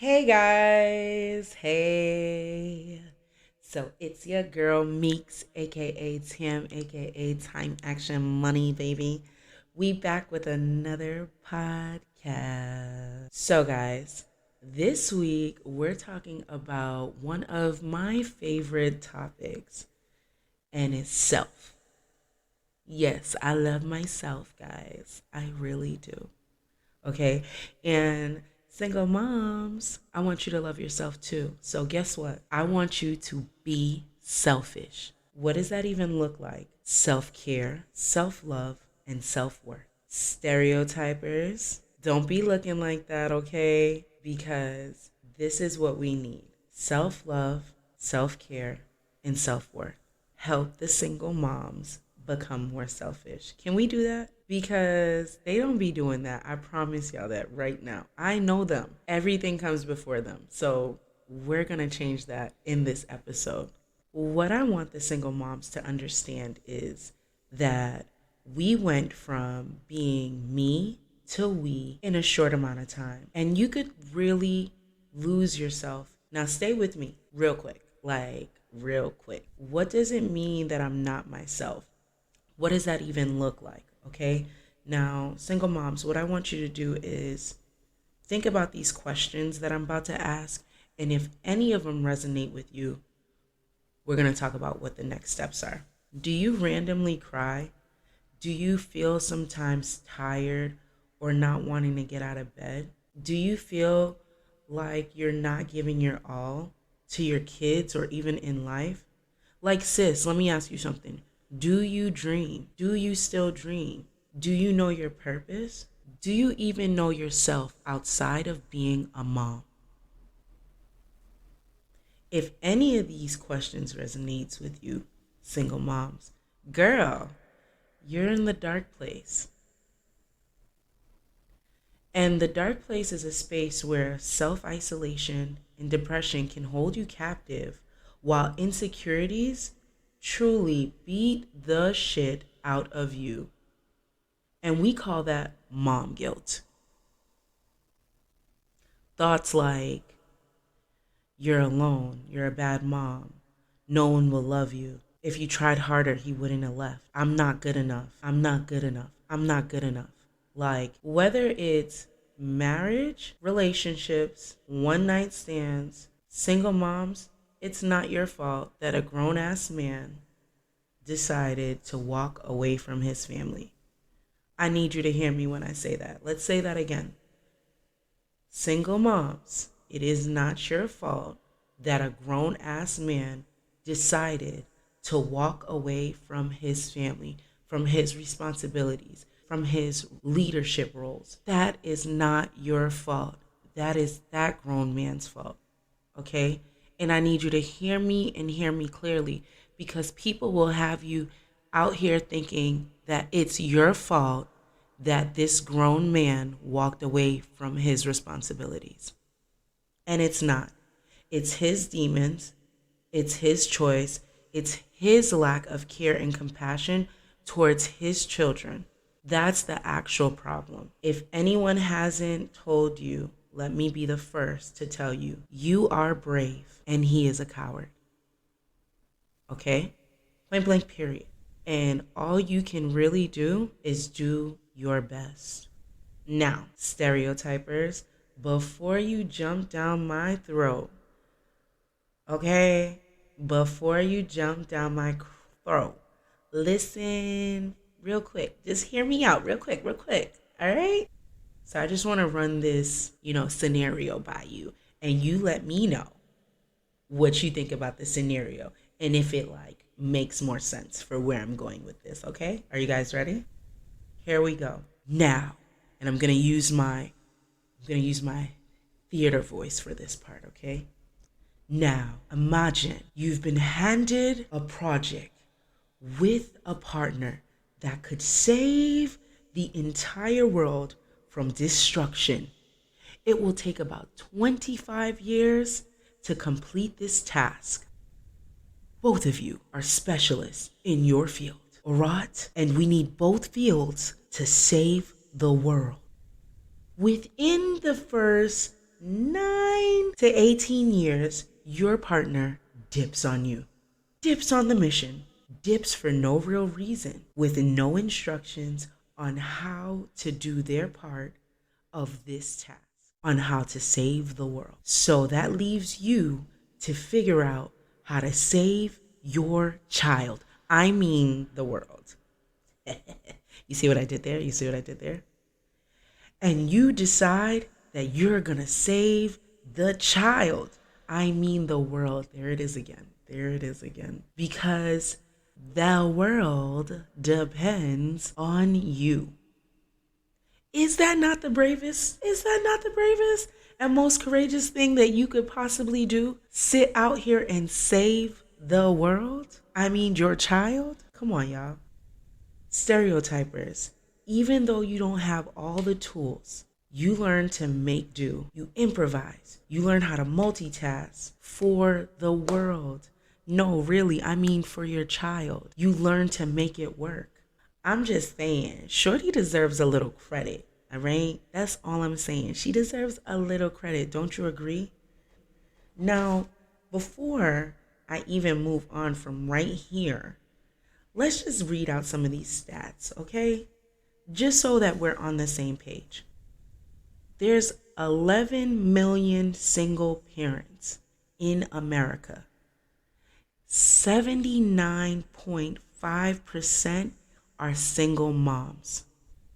Hey guys, hey. So it's your girl Meeks, aka Tim, aka Time Action Money, baby. We back with another podcast. So guys, this week we're talking about one of my favorite topics, and it's self. Yes, I love myself, guys. I really do. Okay. And single moms, I want you to love yourself too. So, guess what? I want you to be selfish. What does that even look like? Self care, self love, and self worth. Stereotypers, don't be looking like that, okay? Because this is what we need: self love, self care, and self worth. Help the single moms become more selfish. Can we do that? Because they don't be doing that. I promise y'all that right now. I know them. Everything comes before them. So we're going to change that in this episode. What I want the single moms to understand is that we went from being me to we in a short amount of time. And you could really lose yourself. Now, stay with me real quick. Real quick. What does it mean that I'm not myself? What does that even look like? Okay. Now, single moms, what I want you to do is think about these questions that I'm about to ask. And if any of them resonate with you, we're going to talk about what the next steps are. Do you randomly cry? Do you feel sometimes tired or not wanting to get out of bed? Do you feel like you're not giving your all to your kids or even in life? Like, sis, let me ask you something. Do you dream? Do you still dream? Do you know your purpose? Do you even know yourself outside of being a mom? If any of these questions resonates with you, single moms, girl, you're in the dark place. And the dark place is a space where self-isolation and depression can hold you captive, while insecurities truly beat the shit out of you. And we call that mom guilt. Thoughts like, you're alone, you're a bad mom, no one will love you. If you tried harder, he wouldn't have left. I'm not good enough. I'm not good enough. I'm not good enough. Like, whether it's marriage, relationships, one night stands, single moms, it's not your fault that a grown ass man decided to walk away from his family. I need you to hear me when I say that. Let's say that again. Single moms, it is not your fault that a grown ass man decided to walk away from his family, from his responsibilities, from his leadership roles. That is not your fault. That is that grown man's fault. Okay? And I need you to hear me and hear me clearly, because people will have you out here thinking that it's your fault that this grown man walked away from his responsibilities. And it's not. It's his demons. It's his choice. It's his lack of care and compassion towards his children. That's the actual problem. If anyone hasn't told you, let me be the first to tell you, you are brave and he is a coward. Okay? Point blank, period. And all you can really do is do your best. Now, stereotypers, before you jump down my throat, okay? Before you jump down my throat, listen real quick. Just hear me out real quick. All right? So I just want to run this, scenario by you, and you let me know what you think about the scenario and if it makes more sense for where I'm going with this, okay? Are you guys ready? Here we go. Now, and I'm going to use my theater voice for this part, okay? Now, imagine you've been handed a project with a partner that could save the entire world from destruction. It will take about 25 years to complete this task. Both of you are specialists in your field, all right? And we need both fields to save the world. Within the first 9 to 18 years, your partner dips on you, dips on the mission, dips for no real reason, with no instructions on how to do their part of this task, on how to save the world. So that leaves you to figure out how to save your child. I mean the world. You see what I did there? You see what I did there? And you decide that you're going to save the child. I mean the world. There it is again. There it is again. Because the world depends on you. Is that not the bravest? Is that not the bravest and most courageous thing that you could possibly do? Sit out here and save the world? I mean, your child? Come on, y'all. Stereotypers. Even though you don't have all the tools, you learn to make do. You improvise. You learn how to multitask for the world. No, really, I mean for your child. You learn to make it work. I'm just saying, Shorty deserves a little credit, all right? That's all I'm saying. She deserves a little credit. Don't you agree? Now, before I even move on from right here, let's just read out some of these stats, okay? Just so that we're on the same page. There's 11 million single parents in America. 79.5% are single moms.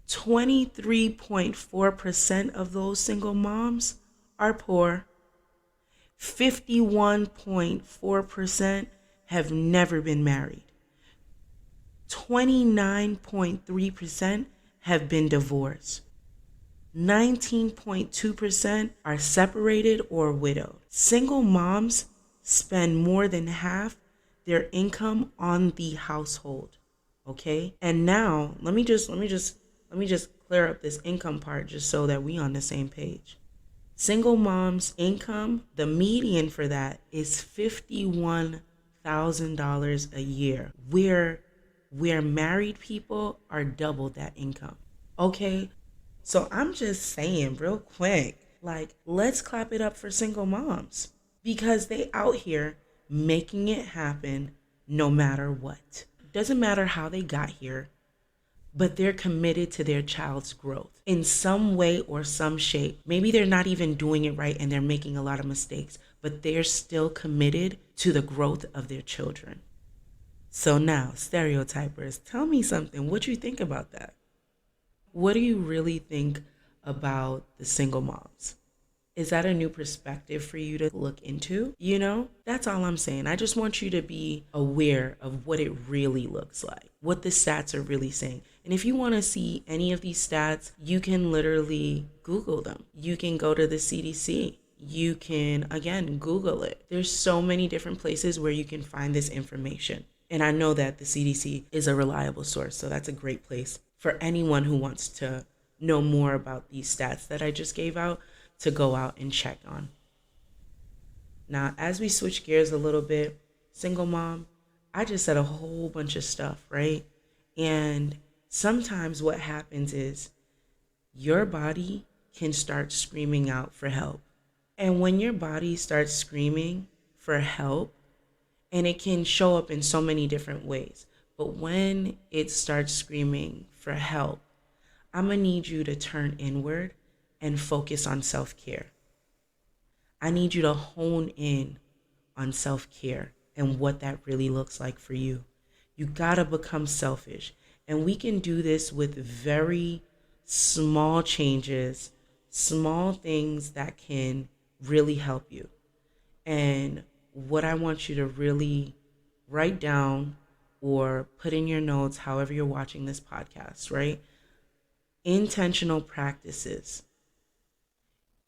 23.4% of those single moms are poor. 51.4% have never been married. 29.3% have been divorced. 19.2% are separated or widowed. Single moms spend more than half their income on the household. Okay? And now, let me just clear up this income part just so that we on the same page. Single mom's income, the median for that is $51,000 a year, where married people are double that income. Okay? So I'm just saying real quick, like, let's clap it up for single moms because they out here making it happen no matter what. Doesn't matter how they got here, but they're committed to their child's growth in some way or some shape. Maybe they're not even doing it right and they're making a lot of mistakes, but they're still committed to the growth of their children. So now, stereotypers, tell me something. What do you think about that? What do you really think about the single moms? Is that a new perspective for you to look into? You know, that's all I'm saying. I just want you to be aware of what it really looks like, what the stats are really saying. And if you want to see any of these stats, you can literally Google them. You can go to the CDC. You can, again, Google it. There's so many different places where you can find this information. And I know that the CDC is a reliable source, so that's a great place for anyone who wants to know more about these stats that I just gave out to go out and check on. Now, as we switch gears a little bit, single mom, I just said a whole bunch of stuff, right? And sometimes what happens is your body can start screaming out for help. And when your body starts screaming for help, and it can show up in so many different ways, but when it starts screaming for help, I'm going to need you to turn inward and focus on self-care. I need you to hone in on self-care and what that really looks like for you. You gotta become selfish. And we can do this with very small changes, small things that can really help you. And what I want you to really write down or put in your notes, however you're watching this podcast, right? Intentional practices.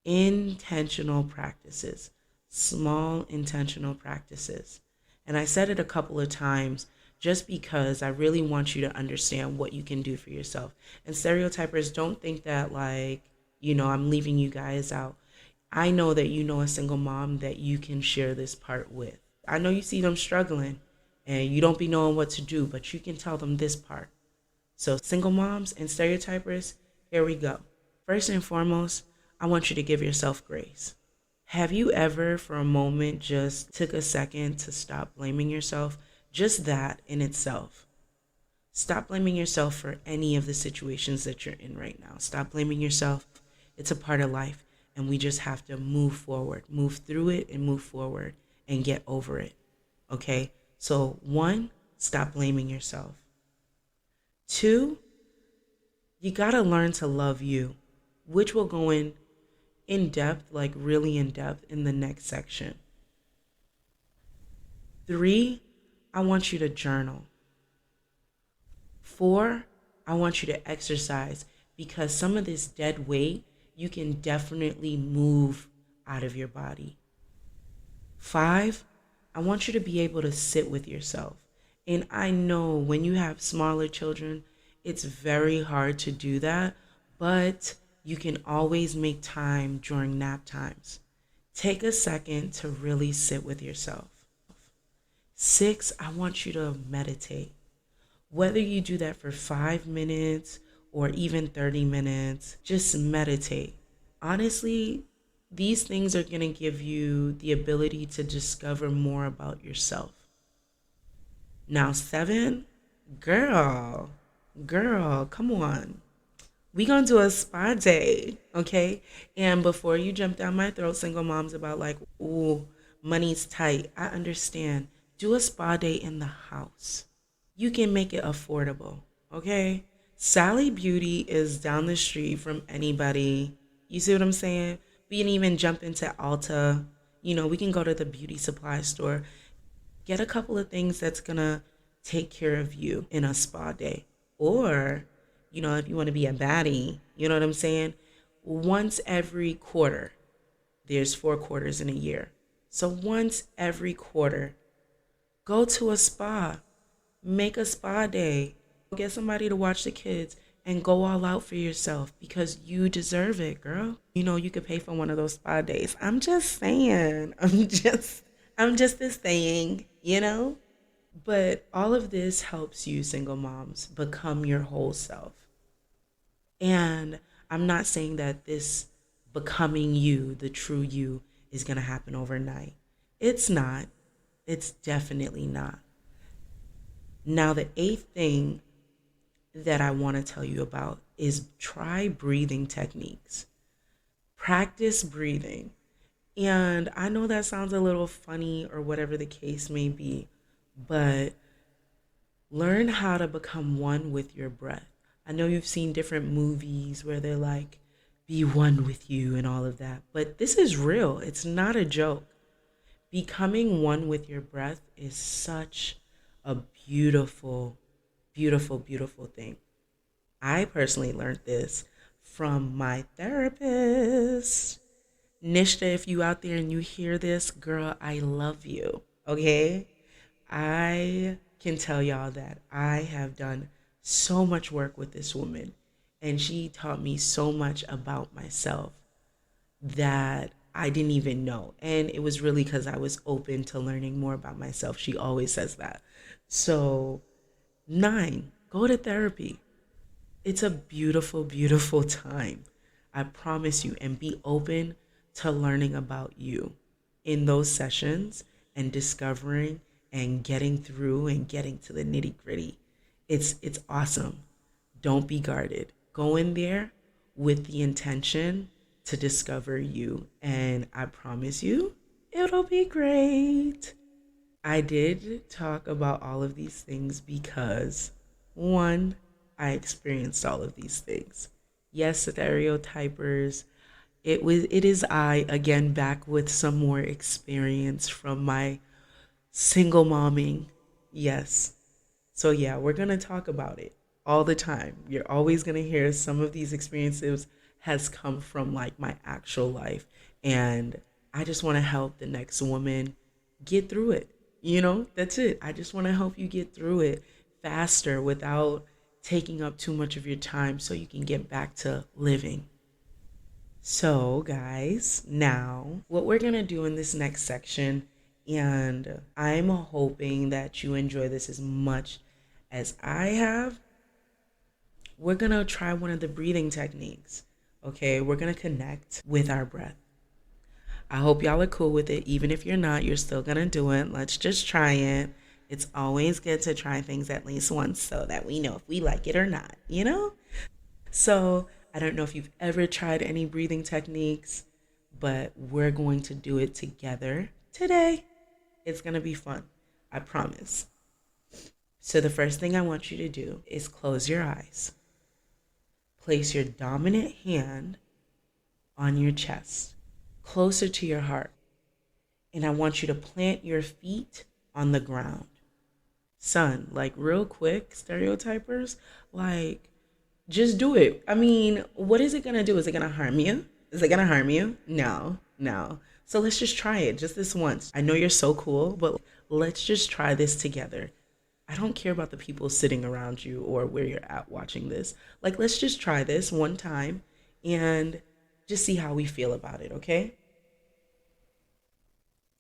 Intentional practices. Small intentional practices. And I said it a couple of times just because I really want you to understand what you can do for yourself. And stereotypers, don't think that I'm leaving you guys out. I know that you know a single mom that you can share this part with. I know you see them struggling and you don't be knowing what to do, but you can tell them this part. So single moms and stereotypers, here we go. First and foremost, I want you to give yourself grace. Have you ever, for a moment, just took a second to stop blaming yourself? Just that in itself. Stop blaming yourself for any of the situations that you're in right now. Stop blaming yourself. It's a part of life, and we just have to move forward, move through it, and move forward and get over it. Okay? So, one, stop blaming yourself. Two, you got to learn to love you, which will go in depth, like really in depth in the next section. Three, I want you to journal. Four, I want you to exercise because some of this dead weight you can definitely move out of your body. Five, I want you to be able to sit with yourself. And I know when you have smaller children, it's very hard to do that, but you can always make time during nap times. Take a second to really sit with yourself. Six, I want you to meditate. Whether you do that for 5 minutes or even 30 minutes, just meditate. Honestly, these things are going to give you the ability to discover more about yourself. Now, seven, girl, come on. We gonna do a spa day, okay? And before you jump down my throat, single moms, about like, ooh, money's tight, I understand. Do a spa day in the house. You can make it affordable, okay? Sally Beauty is down the street from anybody. You see what I'm saying? We can even jump into Ulta. We can go to the beauty supply store. Get a couple of things that's gonna take care of you in a spa day. Or, if you want to be a baddie, you know what I'm saying? Once every quarter, there's 4 quarters in a year. So once every quarter, go to a spa. Make a spa day. Get somebody to watch the kids and go all out for yourself because you deserve it, girl. You could pay for one of those spa days. I'm just saying. I'm just this saying. But all of this helps you, single moms, become your whole self. And I'm not saying that this becoming you, the true you, is going to happen overnight. It's not. It's definitely not. Now, the eighth thing that I want to tell you about is try breathing techniques. Practice breathing. And I know that sounds a little funny or whatever the case may be, but learn how to become one with your breath. I know you've seen different movies where they're like, be one with you and all of that, but this is real. It's not a joke. Becoming one with your breath is such a beautiful, beautiful, beautiful thing. I personally learned this from my therapist. Nishta, if you out there and you hear this, girl, I love you. Okay? I can tell y'all that I have done so much work with this woman, and she taught me so much about myself that I didn't even know. And it was really because I was open to learning more about myself. She always says that. So, 9, go to therapy. It's a beautiful, beautiful time. I promise you. And be open to learning about you in those sessions and discovering and getting through and getting to the nitty gritty. It's awesome. Don't be guarded. Go in there with the intention to discover you. And I promise you, it'll be great. I did talk about all of these things because, one, I experienced all of these things. Yes, stereotypers. It is I again back with some more experience from my single momming. Yes. So yeah, we're gonna talk about it all the time. You're always gonna hear some of these experiences has come from like my actual life. And I just wanna help the next woman get through it. That's it. I just wanna help you get through it faster without taking up too much of your time so you can get back to living. So, guys, now what we're going to do in this next section, and I'm hoping that you enjoy this as much as I have, we're going to try one of the breathing techniques. Okay, we're gonna connect with our breath. I hope y'all are cool with it. Even if you're not, you're still gonna do it. Let's just try it. It's always good to try things at least once so that we know if we like it or not, you know? So I don't know if you've ever tried any breathing techniques, but we're going to do it together today. It's gonna be fun. I promise. So the first thing I want you to do is close your eyes. Place your dominant hand on your chest, closer to your heart. And I want you to plant your feet on the ground. Son, like real quick, stereotypers, like just do it. I mean, what is it gonna do? Is it gonna harm you? Is it gonna harm you? No, no. So let's just try it just this once. I know you're so cool, but let's just try this together. I don't care about the people sitting around you or where you're at watching this. Like, let's just try this one time and just see how we feel about it, okay?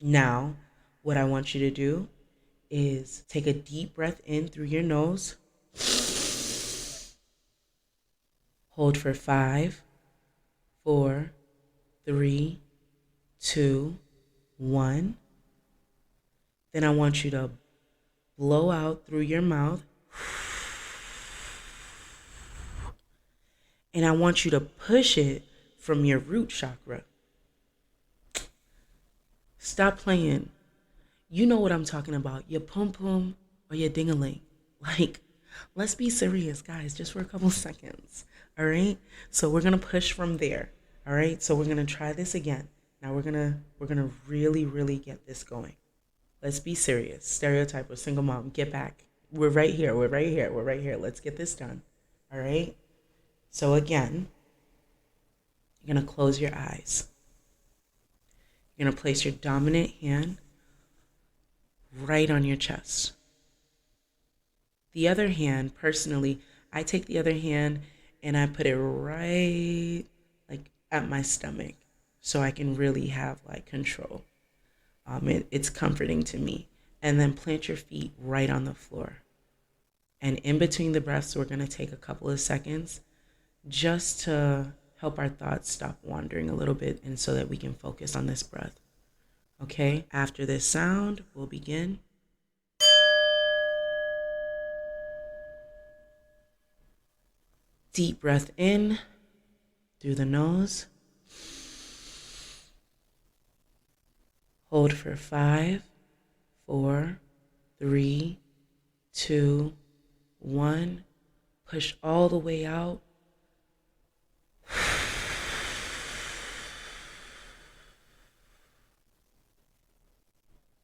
Now, what I want you to do is take a deep breath in through your nose. Hold for 5, 4, 3, 2, 1. Then I want you to blow out through your mouth. And I want you to push it from your root chakra. Stop playing. You know what I'm talking about. Your pum pum or your ding-a-ling. Like, let's be serious, guys, just for a couple seconds. All right? So we're gonna push from there. All right? So we're gonna try this again. Now we're gonna really, really get this going. Let's be serious. Stereotype or single mom, get back. We're right here. We're right here. We're right here. Let's get this done. All right? So again, you're gonna close your eyes. You're gonna place your dominant hand right on your chest. The other hand, personally, I take the other hand and I put it right like at my stomach so I can really have like control. It's comforting to me. And then plant your feet right on the floor. And in between the breaths, we're gonna take a couple of seconds just to help our thoughts stop wandering a little bit and so that we can focus on this breath. Okay, after this sound, we'll begin. Deep breath in through the nose. Hold for 5, 4, 3, 2, 1. Push all the way out.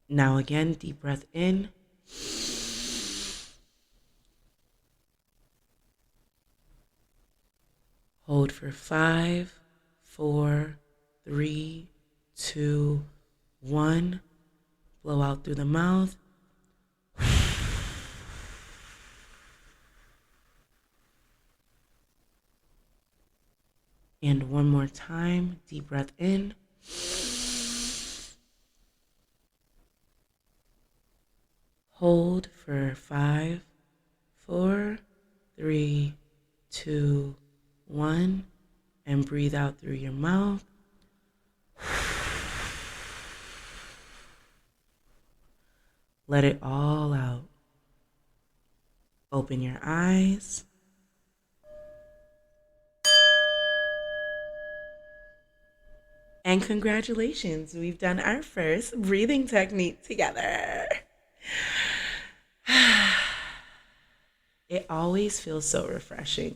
Now again, deep breath in. Hold for 5, 4, 3, 2, 1. Blow out through the mouth. And one more time, deep breath in. Hold for 5, 4, 3, 2, 1. And breathe out through your mouth. Let it all out. Open your eyes. And congratulations, we've done our first breathing technique together. It always feels so refreshing.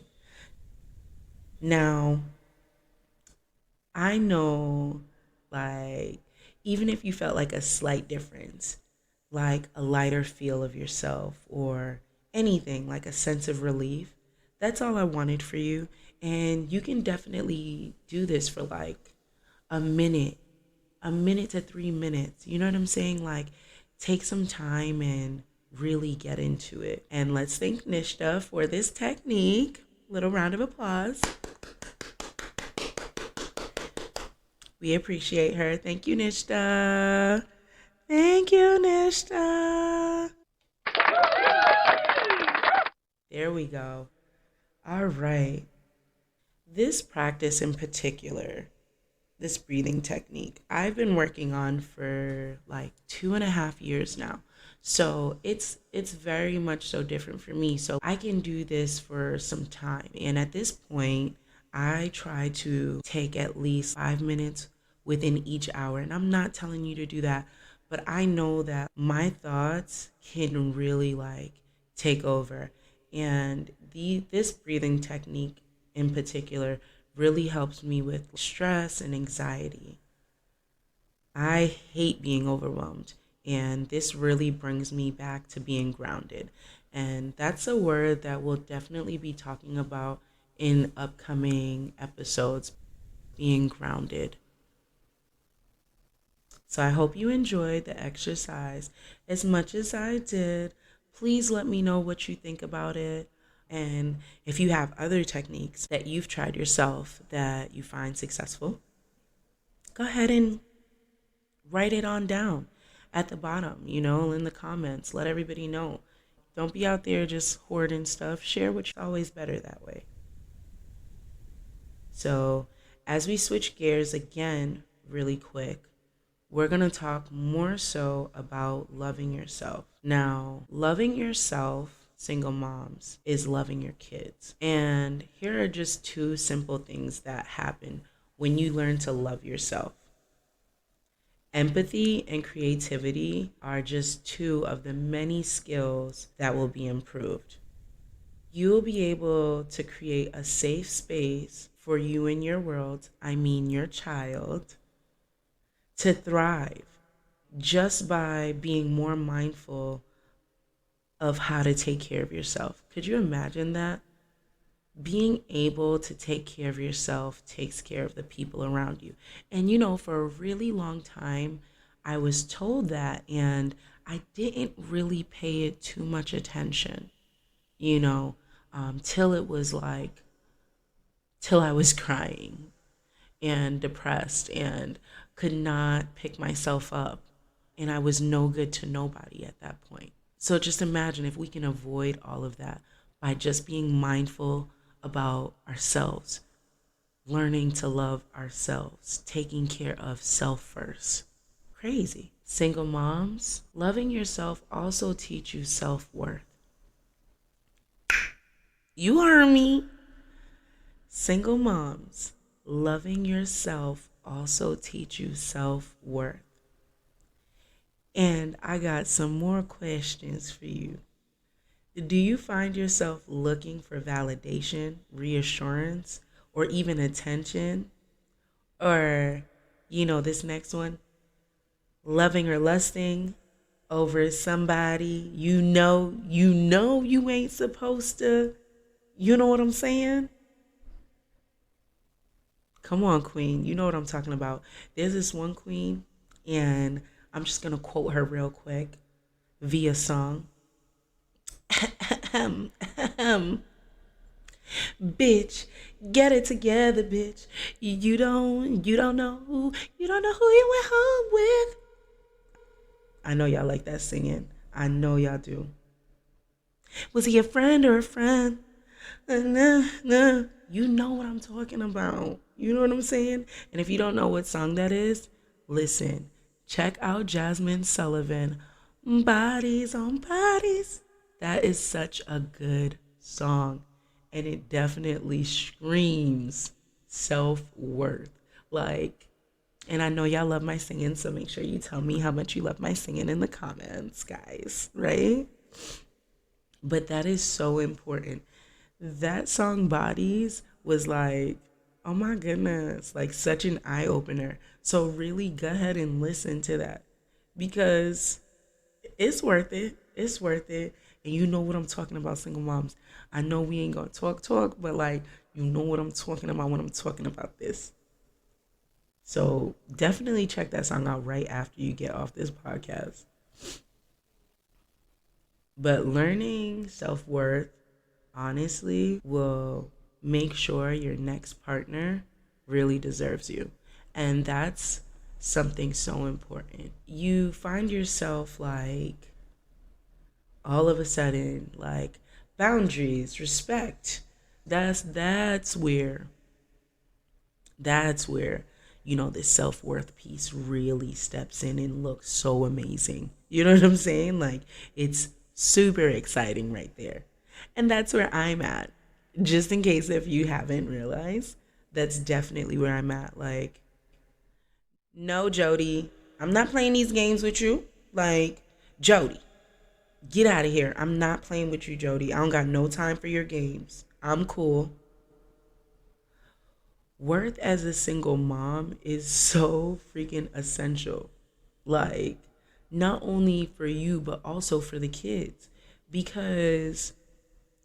Now, I know, like, even if you felt like a slight difference, like a lighter feel of yourself or anything, like a sense of relief, that's all I wanted for you. And you can definitely do this for like a minute, a minute to 3 minutes. You know what I'm saying? Like, take some time and really get into it. And let's thank Nishta for this technique. Little round of applause. We appreciate her. Thank you, Nishta. Thank you, Nishta. There we go. All right. This practice in particular, this breathing technique, I've been working on for like 2.5 years now. So it's very much so different for me. So I can do this for some time. And at this point, I try to take at least 5 minutes within each hour. And I'm not telling you to do that, but I know that my thoughts can really like take over. And this breathing technique in particular really helps me with stress and anxiety. I hate being overwhelmed, and this really brings me back to being grounded. And that's a word that we'll definitely be talking about in upcoming episodes, being grounded. So I hope you enjoyed the exercise as much as I did. Please let me know what you think about it. And if you have other techniques that you've tried yourself that you find successful, go ahead and write it on down at the bottom, in the comments. Let everybody know. Don't be out there just hoarding stuff. Share what's always better that way. So, as we switch gears again, really quick, we're going to talk more so about loving yourself. Now, loving yourself, single moms, is loving your kids. And here are just two simple things that happen when you learn to love yourself. Empathy and creativity are just two of the many skills that will be improved. You'll be able to create a safe space for you and your world, I mean your child, to thrive just by being more mindful of how to take care of yourself. Could you imagine that? Being able to take care of yourself takes care of the people around you. And for a really long time, I was told that, and I didn't really pay it too much attention, till it was like, till I was crying and depressed and could not pick myself up. And I was no good to nobody at that point. So just imagine if we can avoid all of that by just being mindful about ourselves, learning to love ourselves, taking care of self first. Crazy. Single moms, loving yourself also teach you self-worth. You heard me. Single moms, loving yourself also teach you self-worth. And I got some more questions for you. Do you find yourself looking for validation, reassurance, or even attention? Or, this next one, loving or lusting over somebody you ain't supposed to. You know what I'm saying? Come on, queen. You know what I'm talking about. There's this one queen, and I'm just going to quote her real quick via song. Bitch, get it together, bitch. You don't know who you went home with. I know y'all like that singing. I know y'all do. Was he a friend or a friend? Nah. You know what I'm talking about. You know what I'm saying? And if you don't know what song that is, listen. Check out Jasmine Sullivan. Bodies on Bodies. That is such a good song. And it definitely screams self-worth. And I know y'all love my singing, so make sure you tell me how much you love my singing in the comments, guys, right? But that is so important. That song Bodies was like, oh my goodness, like such an eye opener. So really go ahead and listen to that because it's worth it. It's worth it. And you know what I'm talking about, single moms. I know we ain't gonna talk, but you know what I'm talking about when I'm talking about this. So definitely check that song out right after you get off this podcast. But learning self-worth, honestly, will make sure your next partner really deserves you. And that's something so important. You find yourself all of a sudden boundaries, respect. That's where That's where, you know, this self worth piece really steps in and looks so amazing. You know what I'm saying? Like, it's super exciting right there. And that's where I'm at. Just in case if you haven't realized, that's definitely where I'm at. Like, no, Jody, I'm not playing these games with you. Like, Jody, get out of here. I'm not playing with you, Jody. I don't got no time for your games. I'm cool. Worth as a single mom is so freaking essential. Like, not only for you, but also for the kids. Because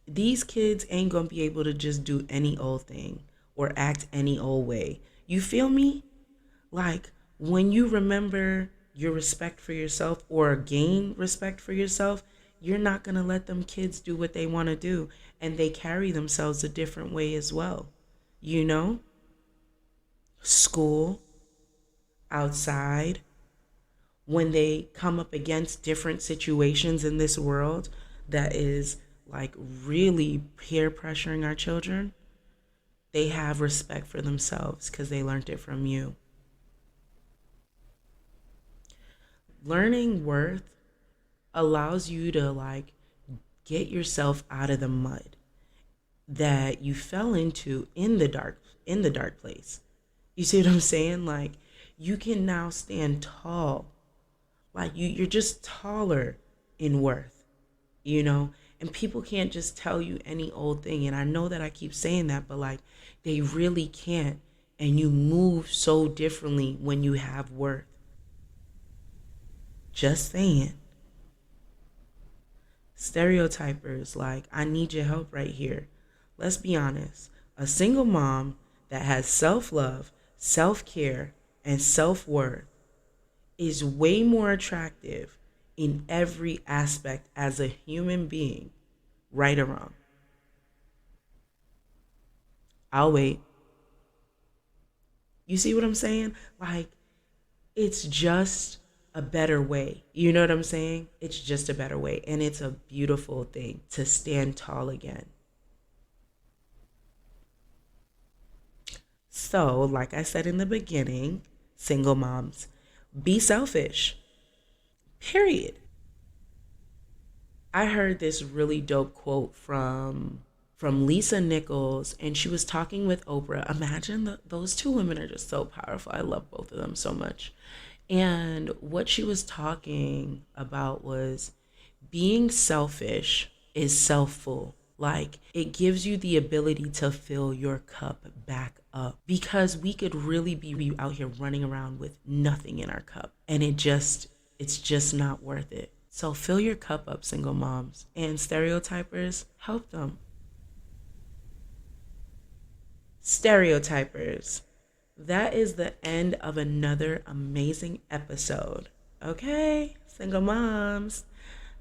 these kids ain't gonna be able to just do any old thing or act any old way. You feel me? Like, when you remember your respect for yourself or gain respect for yourself, you're not gonna let them kids do what they wanna do. And they carry themselves a different way as well. You know? School, outside, when they come up against different situations in this world that is like really peer pressuring our children, they have respect for themselves because they learned it from you. Learning worth allows you to like get yourself out of the mud that you fell into in the dark place. You see what I'm saying? Like, you can now stand tall. Like, you're just taller in worth, you know? And people can't just tell you any old thing. And I know that I keep saying that, but like, they really can't. And you move so differently when you have worth. Just saying. Stereotypers, like, I need your help right here. Let's be honest. A single mom that has self love, self care, and self worth is way more attractive in every aspect as a human being, right or wrong. I'll wait. You see what I'm saying? Like, it's just a better way. You know what I'm saying? It's just a better way. And it's a beautiful thing to stand tall again. So, like I said in the beginning, single moms, be selfish. Period. I heard this really dope quote from Lisa Nichols, and she was talking with Oprah. Imagine those two women are just so powerful. I love both of them so much. And what she was talking about was being selfish is self-full. Like, it gives you the ability to fill your cup back up because we could really be out here running around with nothing in our cup, and it's just not worth it. So fill your cup up, single moms, and stereotypers, help them. Stereotypers. That is the end of another amazing episode. Okay, single moms.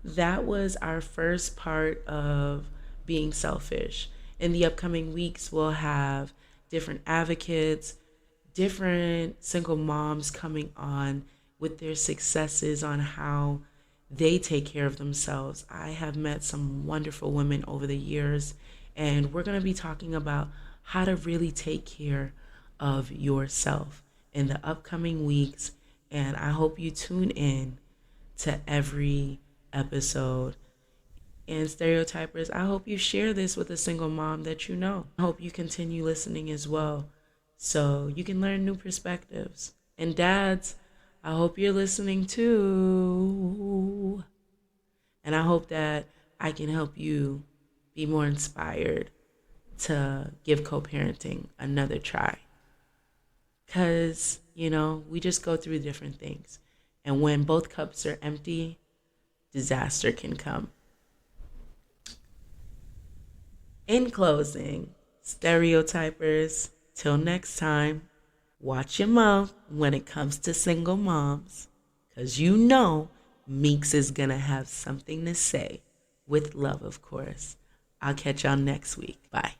That was our first part of being selfish. In the upcoming weeks, we'll have different advocates, different single moms coming on with their successes on how they take care of themselves. I have met some wonderful women over the years, and we're going to be talking about how to really take care of yourself in the upcoming weeks. And I hope you tune in to every episode. And stereotypers, I hope you share this with a single mom that you know. I hope you continue listening as well so you can learn new perspectives. And dads, I hope you're listening too. And I hope that I can help you be more inspired to give co parenting another try. Because, you know, we just go through different things. And when both cups are empty, disaster can come. In closing, stereotypers, till next time, watch your mouth when it comes to single moms. Because you know Meeks is going to have something to say. With love, of course. I'll catch y'all next week. Bye.